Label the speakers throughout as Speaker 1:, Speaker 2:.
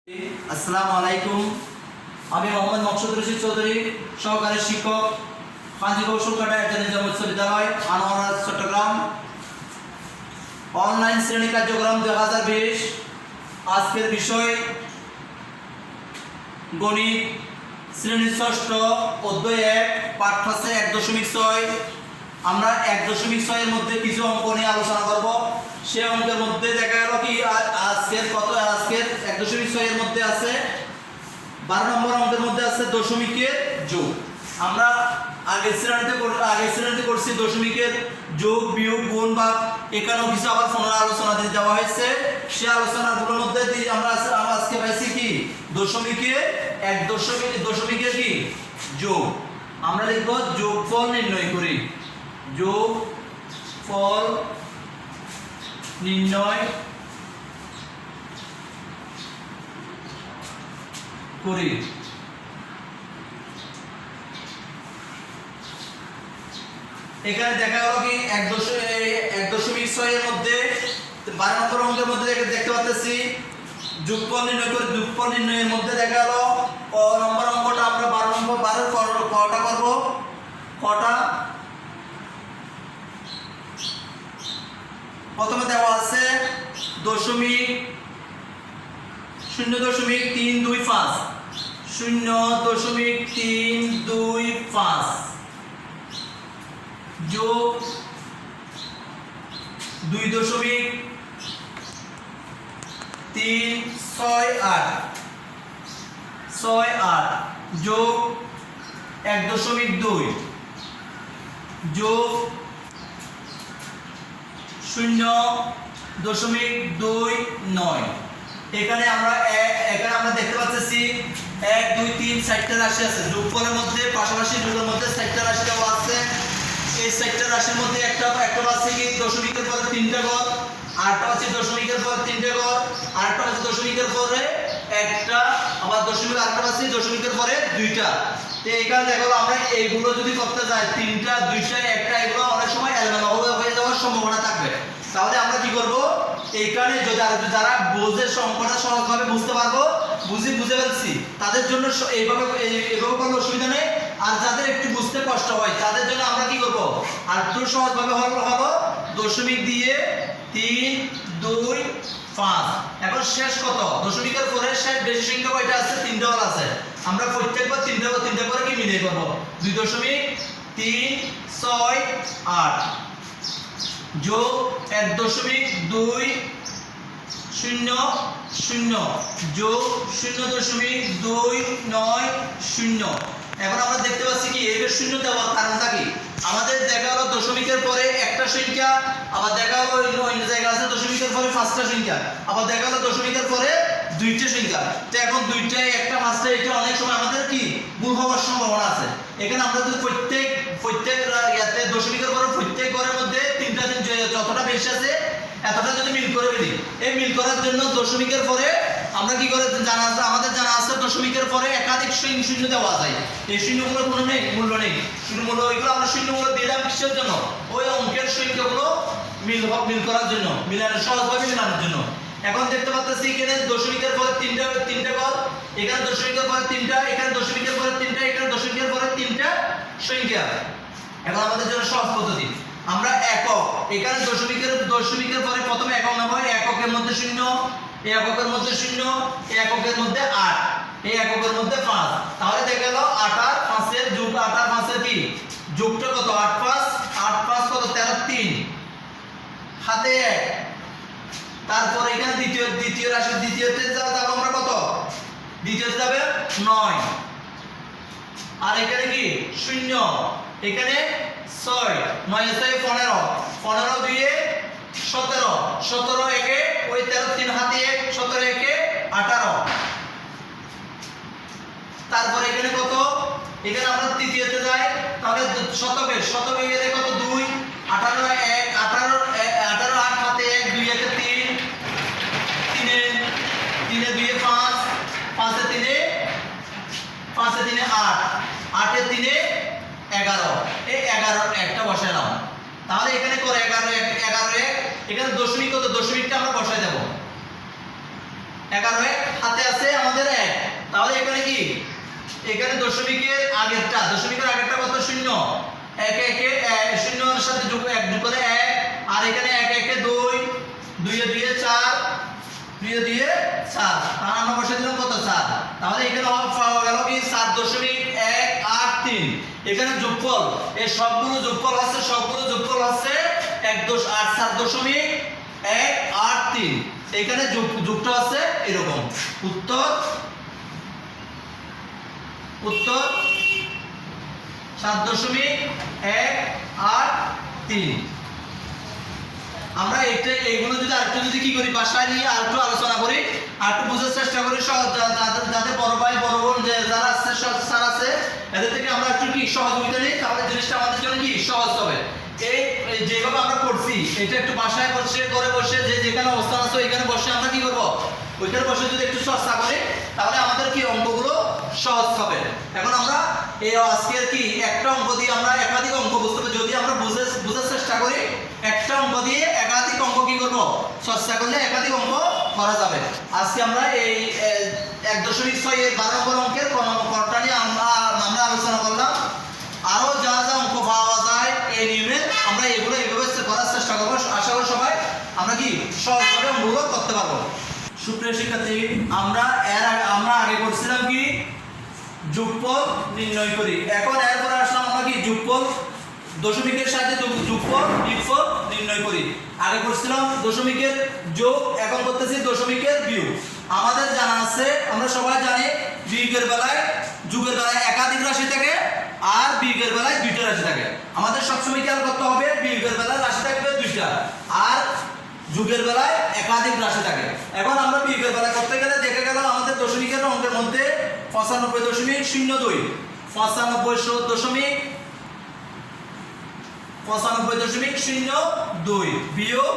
Speaker 1: আসসালামু আলাইকুম। আমি মোহাম্মদ মকসুদ রশিদ চৌধুরী, সহকারী শিক্ষক, পাঁচি কৌশলকাটা একজন উচ্চ বিদ্যালয়, আনোয়ারা, চট্টগ্রাম। অনলাইন শ্রেণী কার্যক্রম 2020। আজকের বিষয় গণিত, শ্রেণী ষষ্ঠ, অধ্যায় 1, পাঠ আছে 1.6। আমরা 1.6 এর মধ্যে কিছু অঙ্ক নিয়ে আলোচনা করব। সে অঙ্কের মধ্যে দেখা গেল কি আজকের 1.6 এর মধ্যে আছে 12 নম্বর অঙ্কের মধ্যে আছে দশমিকের যোগ। আমরা আগের শ্রেণীতে করছি দশমিকের যোগ, বিয়োগ, গুণ, ভাগ, এখানেও কিছু আবার পুনরায় আলোচনা দিয়ে দেওয়া হয়েছে। সে আলোচনাগুলোর মধ্যে আমরা আজকে পাইছি কি দশমিকের কি যোগ। আমরা লিখব যোগফল নির্ণয় করি। যোগফল নির্ণয় করি। এখানে দেখা গেল কি 1.6 এর মধ্যে 12 নম্বর অঙ্কের মধ্যে দেখতে পাচ্ছি যোগফল নির্ণয় করে। যোগফল নির্ণয়ের মধ্যে দেখা গেল ক নম্বর অঙ্কটা আমরা 12 কটা করব। কটা প্রথমে দেওয়া আছে 0.325 0.325 যোগ 2.368 যোগ 1.2 যোগ 0.29। এখানে আমরা দেখতে পাচ্ছি 1 2 3 4টা রাশি আছে। যোগফলের মধ্যে পাশাপাশি যোগের মধ্যে 4টা রাশি দেওয়া আছে। এই 4টা রাশির মধ্যে একটা আছে কি দশমিকের পরে 3টা ঘর, আরেকটা আছে দশমিকের পরে 3টা ঘর, আরেকটা আছে দশমিকের পরে একটা, আবার আরেকটা আছে দশমিকের পরে 2টা। তো এখানে দেখো আমরা এইগুলো যদি করতে যাই 3টা 2টা 1টা, এগুলো অনেক সময় এলোমেলো হয়ে যাওয়ার সম্ভাবনা থাকবে। তাহলে আমরা কি করব, এইখানে যারা বোঝে সংখ্যাটা সহজভাবে বুঝতে পারবো, বুঝে ফেলছি, তাদের জন্য এইভাবে কোনো অসুবিধা নেই। আর যাদের একটু বুঝতে কষ্ট হয় তাদের জন্য আমরা কি করব, আর একটু সহজভাবে হলো দশমিক দিয়ে 3 2 5। এখন শেষ কত, দশমিকের পরে শেষ বেশি সংখ্যা কয়টা আছে, 3টা ঘর আছে। আমরা প্রত্যেকবার 3টা করে কি মিলিয়ে করব। 2.368 যোগ 1.200 যোগ 0.290। এখন আমরা দেখতে পাচ্ছি কি এর শূন্য দেওয়ার কারণটা কি, আমাদের দেখা হলো দশমিকের পরে একটা সংখ্যা, আবার দেখা হলো অন্য জায়গা আছে দশমিকের পরে 5টা সংখ্যা, আবার দেখা হলো দশমিকের পরে 2টা সংখ্যা। তো এখন 2টা 1টা 5টা, এটা অনেক সময় আমাদের কি ভুল হওয়ার সম্ভাবনা আছে। এখানে আমরা যদি প্রত্যেক দশমিকের পরে প্রত্যেক ঘরের মধ্যে 3টা যতটা বেশি আছে এতটা যদি মিল করে ফেলি, এই মিল করার জন্য দশমিকের পরে আমরা কি করে আমাদের জানা আছে দশমিকের পরে একাধিক শূন্য দেওয়া যায়। এই শূন্যগুলো কোনো মূল্য নেই, মূল্য ওইগুলো আমরা শূন্যগুলো দিলাম কিসের জন্য, ওই অঙ্কের সংখ্যাগুলো মিল করার জন্য, সহজভাবে মিলানোর জন্য। এখন দেখতে পাচ্ছি এখানে দশমিকের পরে 3টা ঘর, এখানে দশমিকের পরে 3টা, এখানে দশমিকের পরে 3টা, এখানে দশমিকের পরে 3টা সংখ্যা। এখন আমাদের জন্য সহজ পদ্ধতি, আমরা একক, এখানে দশমিকের পরে প্রথমে একক নেব। এককের মধ্যে 0, এককের মধ্যে 0, এককের মধ্যে 8, এই এককের মধ্যে 5। তাহলে দেখা গেল 8 আর 5 এর যোগ, 8 আর 5 এর কি যোগটা কত, 8 5 কত 13 3 হাতে 1। তারপর এখানে দ্বিতীয় রাশি, দ্বিতীয়তে যাব আমরা কত, দ্বিতীয়তে যাবে 9, আর এখানে কি 0, এখানে 6, 9 6 15, 15 2 17, 17 1 ওই 13 3 হাতে 1, 17 1 18। তারপর এখানে কত, এখানে আমরা তৃতীয়তে যাই, তাহলে শতকে গেলে কত 2, 18 1 18 8 হাতে 1 2 1 3 3 2 5 5 3 8 8 3 11, এই 11 একটা বসালাম। তাহলে এখানে করে 11 এখানে দশমিক কত, দশমিকটা আমরা বসাই দেব। 11 হাতে আছে আমাদের 1, তাহলে এখানে কি এখানে দশমিকের আগেরটা কত? 0, 1 1 0 এর সাথে যোগ 1 যোগ করে 1, আর এখানে 1 1 2, 2 এ 2 এ 4, 2 এ 2 এ 4, তাহলে আমরা বসে দিলাম কত? 4। তাহলে এখানে পাওয়া গেল কি 7.183। এখানে যোগফল, এই সবগুলো যোগফল হচ্ছে 7.183। এখানে যোগটা আছে এরকম। উত্তর 7.183। আমরা এইগুলো যদি আরেকটু কি করি, বাসায় নিয়ে আরেকটু আলোচনা করি, আরেকটু বোঝার চেষ্টা করি, যাদের বড় ভাই বড় বোন যারা আছে স্যার আছে, এদের থেকে আমরা একটু কি সহযোগিতা নিই, তাহলে জিনিসটা আমাদের জন্য কি সহজ হবে। যেভাবে আমরা করছি এটা একটু বাসায় করে বসে যেখানে অবস্থান আছে ওইখানে বসে আমরা কি করব, ওইখানে বসে যদি একটু চর্চা করি তাহলে আমাদের কি অঙ্কগুলো সহজ হবে। এখন আমরা এই আজকের কি একটা অঙ্ক দিয়ে আমরা একাধিক অঙ্ক বুঝতে পারি, যদি আমরা বোঝার চেষ্টা করি একটা অঙ্ক দিয়ে একাধিক অঙ্ক কি করব, চর্চা করলে একাধিক অঙ্ক করা যাবে। আজকে আমরা এই 1.6 এর 12 নম্বর অঙ্কের কোণটা নিয়ে আমরা আলোচনা করলাম। আরো যা যা অঙ্ক পাওয়া যায় এই নিয়মে আমরা এগুলো এইভাবে করার চেষ্টা করবো। আশা করি সবাই আমরা কি সহজভাবে অঙ্কগুলো করতে পারবো। সুপ্রিয় শিক্ষার্থী, আমরা আগে করছিলাম কি যোগফল নির্ণয় করি। এখন এরপরে আসলাম আমরা কি যোগফল দশমিকের সাথে যোগফল বিয়োগফল নির্ণয় করি। আগে করছিলাম দশমিকের যোগ, এখন করতেছি দশমিকের বিয়োগ। আমাদের জানা আছে, আমরা সবাই জানি যোগের বেলায় একাধিক রাশি থাকে আর বিয়োগের বেলায় দুইটা রাশি থাকে। আমাদের সবসময় খেয়াল করতে হবে বিয়োগের বেলায় রাশি থাকবে দুইটা আর যোগের বেলায় একাধিক রাশি থাকে। এখন আমরা বিয়োগের বেলায় করতে গেলে দেখা গেল আমাদের দশমিকের অঙ্কের মধ্যে 95.02 95.02 বিয়োগ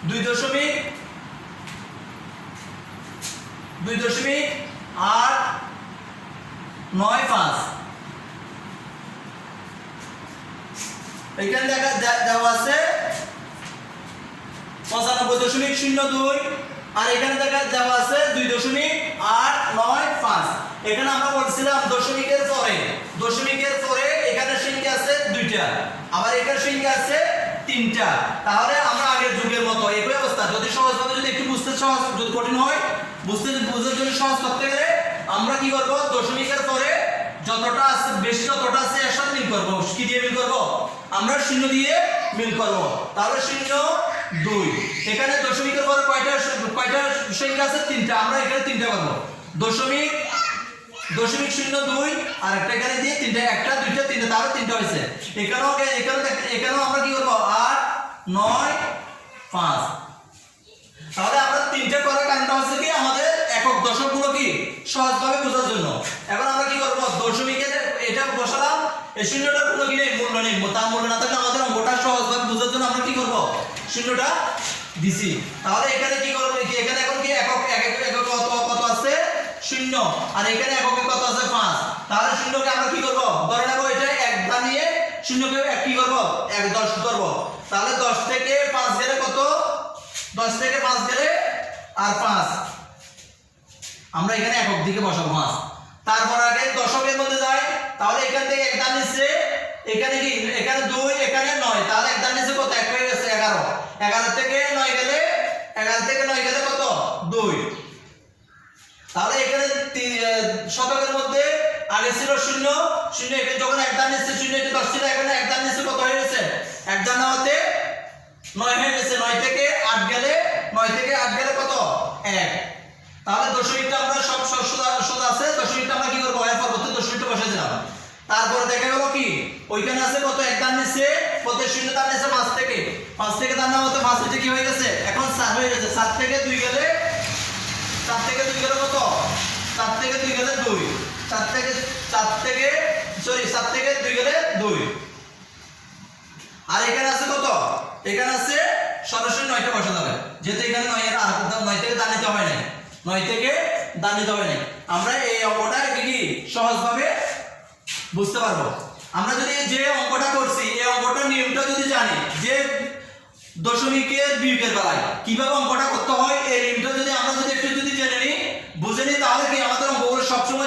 Speaker 1: 2.895। এখানে দেওয়া আছে 95.02 আর এখানে দেওয়া আছে 2.895। এখানে আমরা বলছিলাম দশমিকের পরে এখানে সংখ্যা আছে দুইটা, আবার এখানে সংখ্যা আছে তিনটা। তাহলে আমরা আগের যুগের মতো একই অবস্থা, যদি সহজভাবে যদি একটু বুঝতে সহজ, যদি কঠিন হয় বুঝার জন্য সহজ করতে গেলে আমরা কি করব, দশমিকের পরে যতটা আছে বেশি যতটা আছে এর সাথে মিল করব। কি দিয়ে মিল করব? আমরা 0 দিয়ে মিল করব। তাহলে 0 2। এখানে দশমিকের পরে কয়টা সংখ্যা আছে? তিনটা। আমরা এখানে তিনটা করব। দশমিক 02 আর একটা এখানে দিয়ে তিনটা, একটা দুইটা তিনটা, তাহলে তিনটা হয়েছে। এখানেও আমরা কি করব 8 9 5। তাহলে আমরা তিনটা করার কারণটা হচ্ছে কি আমাদের একক দশকগুলো কি সহজভাবে বোঝার জন্য। এখন আমরা কি করব, দশমিকের এটা বসালাম, এই শূন্যটার কোনো কি নেই, মূল্য নেই। তার মূল্য না থাকলে আমাদের অঙ্কটা সহজভাবে বোঝার জন্য আমরা কি করব, শূন্যটা দিছি। তাহলে এখানে কি করব, এখানে এখন কি একক কত আছে 0 আর এখানে এককে কত আছে 5। তাহলে শূন্যকে আমরা কি করব, ধরে নেব এটা এক দাঁড়িয়ে শূন্যকে এক কি করব 10 করব। তাহলে 10 থেকে 5 গেলে কত, 10 থেকে 5 গেলে আর 5, আমরা এখানে একক দিকে বসাবো 5। তারপর আগে দশকের মধ্যে যাই, তাহলে এখান থেকে এক দান নিচে এখানে কি, এখানে 2 এখানে 9, তাহলে এক দান নিচে কত, এক হয়ে গেছে 11। 11 থেকে 9 গেলে কত 2। তাহলে এখানে শতকের মধ্যে আগে ছিল 0 এখানে যখন এক দান নিচে 0 এটা 10 ছিল, এখানে এক দান নিচে কত হয়ে গেছে, এক দান নামাতে 9 হয়ে গেছে। 9 থেকে 8 গেলে কত 1। তাহলে দশমিকটা আমরা সব সোজা আছে, দশমিকটা আমরা কি করব, এর পরবর্তী দশমিকটা বসে দিলাম। তারপরে দেখা গেল কি ওইখানে আছে কত, এক দান নিচে কত, 0 দান নিচে 5 থেকে দান নামাতে 5 এটা কি হয়ে গেছে, এখন 4 হয়ে গেছে। 7 থেকে 2 গেলে কত, 7 থেকে 2 গেলে 2, 7 থেকে 2 গেলে 2। আর এখানে আছে কত, এখানে আছে সরাসরি 9টা বসা যাবে, যেহেতু এখানে 9 থেকে দান নিতে হয় না, 9 থেকে দান নিতে হয় না। আমরা এই অঙ্কটা কি সহজভাবে বুঝতে পারবো। আমরা যদি যে অঙ্কটা করছি এই অঙ্কটার নিয়মটা যদি জানি, যে দশমিকের বিয়োগের বেলায় কিভাবে অঙ্কটা করতে হয় এই নিয়মটা যদি আমরা একটু জেনে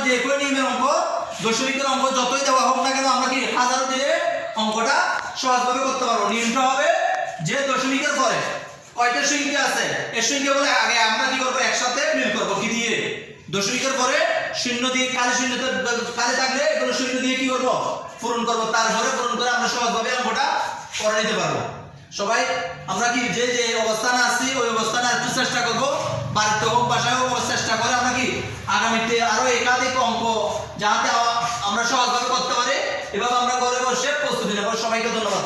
Speaker 1: যে একই নিয়মের অঙ্ক দশমিকের অঙ্ক যতই দেওয়া হোক না কেন আমরা কি হাজারো দিলে অঙ্কটা সহজভাবে করতে পারবো। নিয়মটা হবে যে দশমিকের পরে কয়টা সংখ্যা আছে এর সংখ্যা বলে আগে আমরা কি করবো একসাথে মিল করবো কি দিয়ে দশমিকের পরে শূন্য দিয়ে খালি শূন্যতে খালি থাকলে এগুলো শূন্য দিয়ে কি করবো পূরণ করবো, তারপরে পূরণ করে আমরা সহজভাবে অঙ্কটা করে নিতে পারবো। সবাই আমরা কি যে যে অবস্থানে আছি ওই অবস্থানে একটু চেষ্টা করবো, বাড়িতে হোক বাসায় হোক চেষ্টা করে আমরা কি আগামীতে আরো একাধিক অঙ্ক যাতে আমরা সহজভাবে করতে পারি এভাবে আমরা ঘরে বসে প্রস্তুতি নেব। সবাইকে ধন্যবাদ।